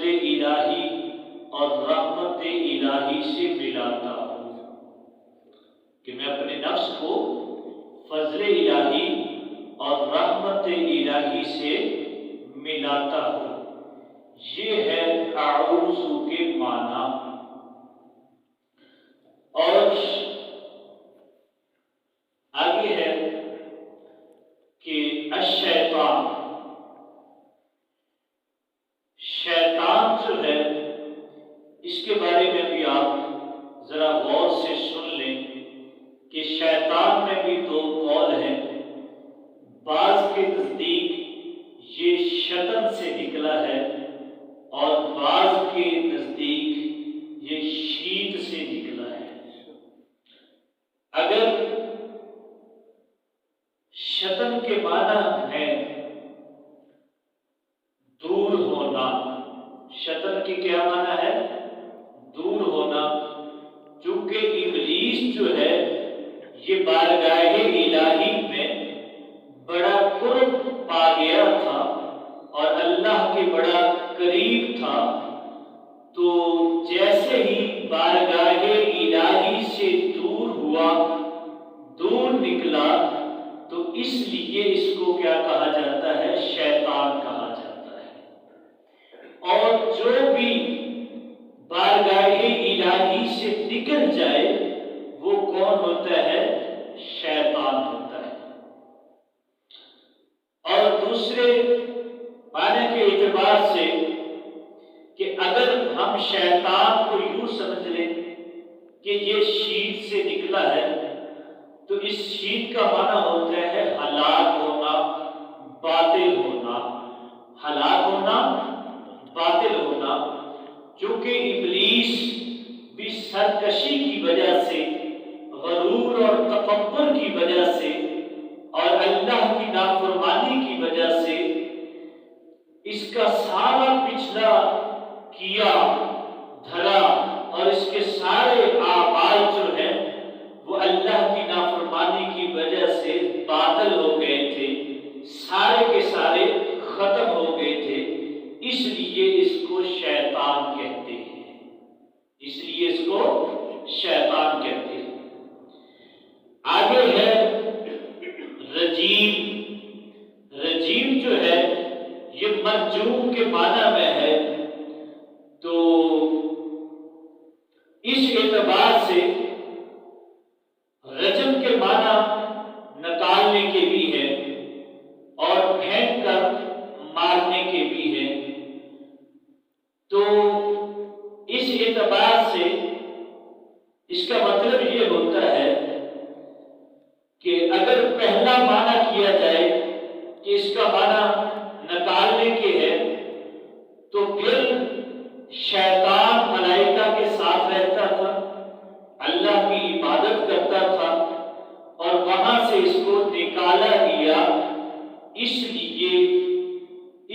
فضل الہی اور رحمت الہی سے ملاتا ہوں، کہ میں اپنے نفس کو فضل الہی اور رحمت الہی سے ملاتا ہوں۔ یہ ہے اعوذ کے معنی۔ اور آگے ہے کہ الشیطان، شیطان جو ہے اس کے بارے میں بھی آپ ذرا غور سے سن لیں کہ شیطان میں بھی دو قول ہیں۔ بعض کے نزدیک یہ شطن سے نکلا ہے اور بعض کے نزدیک یہ شیط سے نکلا ہے۔ اگر شطن کے معنی ہے دور ہونا، شطن کے کیا معنی ہے؟ دور ہونا۔ چونکہ ابلیس جو ہے یہ بارگاہ الہی میں بڑا قرب پا گیا تھا اور اللہ کے بڑا قریب تھا، تو جیسے ہی بارگاہ الہی سے دور ہوا، دور نکلا، تو اس لیے اس کو کیا کہا جاتا ہے؟ شیطان کہا جاتا ہے۔ اور جو بھی بارگاہ الہی سے نکل جائے وہ کون ہوتا ہے؟ شیطان ہوتا ہے۔ اور دوسرے معنی کے اعتبار سے کہ اگر ہم شیطان کو یوں سمجھ لیں کہ یہ شیط سے نکلا ہے، تو اس شیط کا معنی ہوتا ہے ہلاک ہونا، باطل ہونا، ہلاک ہونا، باطل ہونا۔ چونکہ ابلیس بھی سرکشی کی وجہ سے، غرور اور تکبر کی وجہ سے اور اللہ کی نافرمانی کی وجہ سے اس کا سارا پچھلا کیا دھرا اور اس کے سارے اعمال جو ہیں وہ اللہ کی نافرمانی کی وجہ سے باطل ہو گئے تھے، سارے کے سارے ختم ہو گئے تھے۔ اس لیے اس کو شیطان کہتے ہیں، اس لیے اس کو شیطان کہتے ہیں۔ آگے ہے رجیم۔ رجیم جو ہے یہ مرجوم کے معنی میں ہے، تو اس اعتبار سے رجم کے معنی نکالنے کے بھی ہے اور پھینک کر مارنے کے بھی ہے۔ تو اس اعتبار سے اس کا مطلب یہ ہوتا ہے کہ اگر پہلا معنی کیا جائے کہ اس کا معنی نکالنے کے ہے، تو پھر شیطان ملائکہ کے ساتھ رہتا تھا، اللہ کی عبادت کرتا تھا اور وہاں سے اس کو نکالا گیا، اس لیے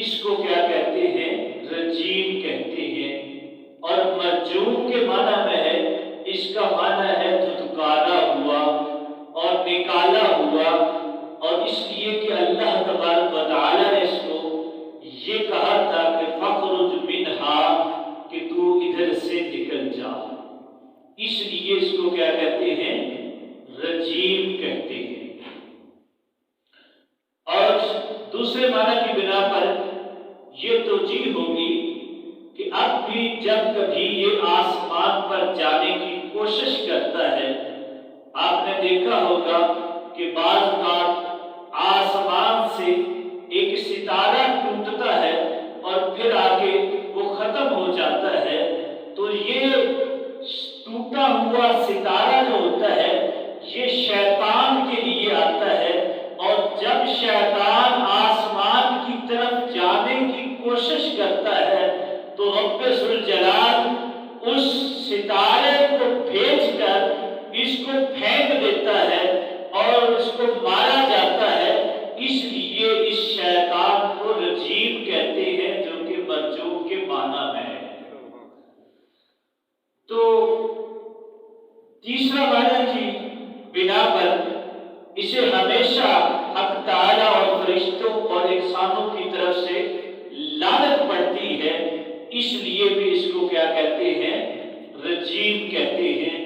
اس کو کیا کہتے ہیں؟ رجیم کہتے ہیں۔ اور مرجوم کے معنی میں ہے، اس کا معنی ہے دھتکارا ہوا اور نکالا ہوا، اور اس لیے کہ اللہ تبارک و تعالی نے اس کو یہ کہا تھا کہ فخرج منہا، کہ تو ادھر سے نکل جا، اس لیے اس کو کیا کہتے ہیں؟ رجیم کہتے ہیں۔ اور دوسرے معنی کی بنا پر یہ توجیہ ہوگی کہ اب بھی جب کبھی یہ آسمان پر جانے کی کوشش کرتا ہے، آپ نے دیکھا ہوگا کہ بعض بار آسمان سے ایک ستارہ ٹوٹتا ہے اور پھر آگے وہ ختم ہو جاتا ہے، تو یہ ٹوٹا ہوا ستارہ جو ہوتا ہے یہ شیطان کے لیے آتا ہے، اور جب شیطان آسمان کی طرف جانے کی کوشش کرتا ہے تو رب ذوالجلال اس ستارے کو بھیج کر اس کو پھینک دیتا ہے اور اس کو مارا جاتا ہے۔ اس لیے اس شیطان کو رجیم کہتے ہیں، جو کہ مرجوم کے معنی میں ہے۔ تو تیسرا معنی کی بنا پر اسے ہمیشہ حق تعالی اور فرشتوں اور انسانوں کی طرف سے لعنت پڑتی ہے، اس لیے لیے بھی اس کو کیا کہتے ہیں؟ رجیم کہتے ہیں۔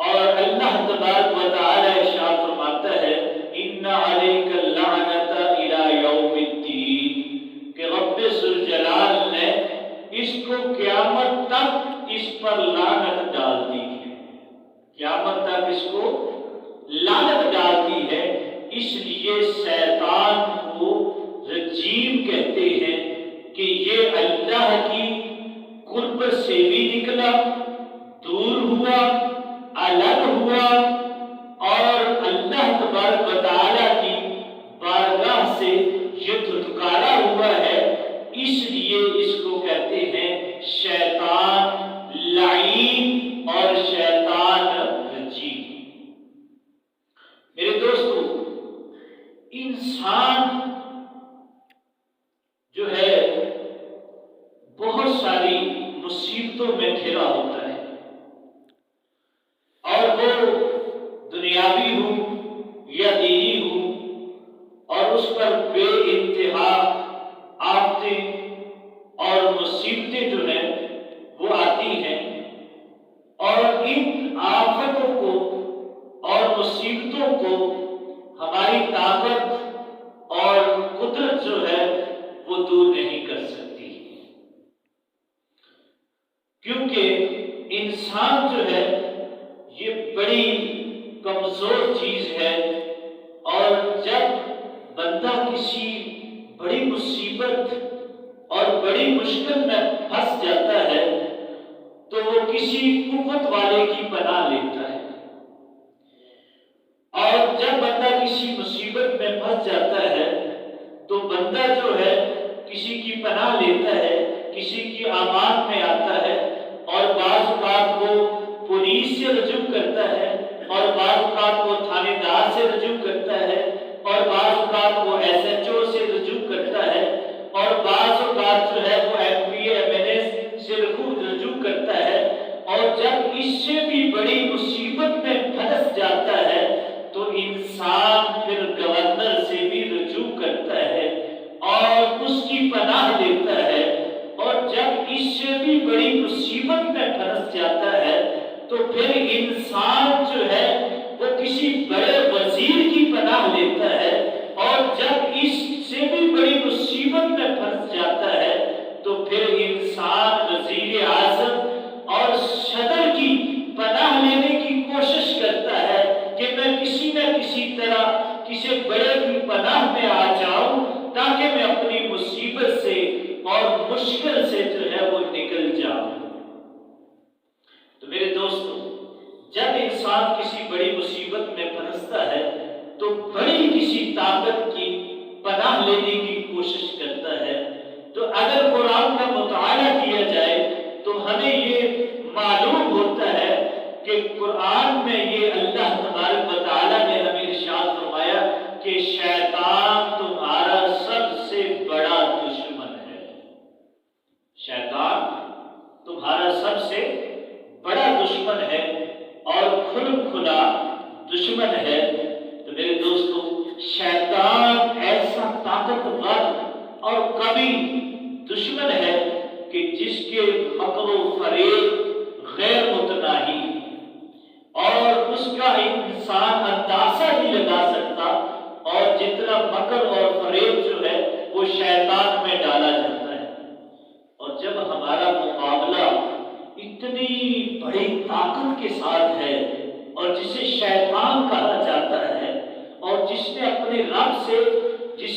اور اللہ تبارک و تعالی ارشاد فرماتا ہے ان علیک اللعنۃ الی یوم الدین، کہ رب ذوالجلال نے اس کو قیامت تک اس پر لعنت ڈال دی ہے، قیامت تک اس کو لعنت ڈال دی ہے۔ اس لیے شیطان کو رجیم کہتے ہیں کہ یہ اللہ کی قرب سے بھی نکلا، دور ہوا، الگ ہوا، اور اللہ تبارک و تعالی کی بارگاہ سے یہ دھتکارا ہوا ہے۔ اس لیے اس کو کہتے ہیں شیطان لعین اور شیطان رجیم۔ میرے دوستو، انسان جو ہے بہت ساری مصیبتوں میں گھرا ہوتا ہے، اور وہ دنیاوی ہو یا دینی ہو، اور اس پر بے انتہا آفتیں اور مصیبتیں جو ہیں وہ آتی ہیں، اور ان آفتوں کو اور مصیبتوں کو ہماری طاقت اور قدرت جو ہے وہ دور نہیں کر سکتی، کیونکہ انسان جو ہے یہ بڑی کمزور چیز ہے، اور جب بندہ کسی بڑی مصیبت اور بڑی مشکل میں پھنس جاتا ہے تو وہ کسی قوت والے کی پناہ لیتا ہے، اور جب بندہ کسی مصیبت میں پھنس جاتا ہے تو بندہ جو ہے کسی کی پناہ لیتا ہے، کسی کی امان میں آتا ہے، اور بعض اوقات وہ پولیس سے رجوع کرتا ہے، اور بعض اوقات وہ تھانے دار سے رجوع کرتا ہے، اور بعض اوقات وہ ایس ایچ او سے رجوع کرتا ہے، اور بعض اوقات جو ہے وہ ایم پی ایم این اے سے رجوع کرتا ہے، اور جب اس سے بھی بڑی مصیبت میں پھنس جاتا ہے تو انسان پھر گورنر سے بھی رجوع کرتا ہے اور اس کی پناہ لیتا ہے، اور جب اس سے بھی بڑی مصیبت میں پھنس جاتا ہے تو پھر انسان جو ہے وہ کسی بڑے وزیر کی پناہ لیتا ہے، اور جب اس سے بھی بڑی مصیبت میں پھنس جاتا ہے تو پھر انسان وزیر اعظم اور صدر کی پناہ لینے کی کوشش کرتا ہے کہ میں کسی نہ کسی طرح کسی بڑے کی پناہ میں آ جاؤں تاکہ میں اپنی مصیبت سے اور مشکل سے جو ہے وہ نکل جاؤں۔ تو میرے دوستو، جب انسان کسی بڑی مصیبت میں پھنستا ہے تو بڑی کسی طاقت کی پناہ لینے کی کوشش کرتا ہے۔ تو اگر قرآن کا مطالعہ کیا جائے تو ہمیں یہ معلوم ہوتا ہے کہ قرآن میں یہ اللہ تبارک و تعالیٰ نے ہمیں ارشاد فرمایا کہ شیطان تمہارا سب سے بڑا دشمن ہے، شیطان تمہارا سب سے بڑا دشمن ہے اور کھلم کھلا دشمن ہے۔ تو میرے دوستو، شیطان ایسا طاقتور اور قوی دشمن ہے کہ جس کے مکر و فریب غیر متناہی، اور اس کا انسان اندازہ نہیں لگا سکتا، اور جتنا مکر اور فریب جو ہے وہ شیطان میں ڈالا جاتا ہے۔ اور جب ہمارا مقابلہ اتنی بڑی طاقت کے ساتھ ہے اور جسے شیطان کہا جاتا ہے، اور جس نے اپنے رب سے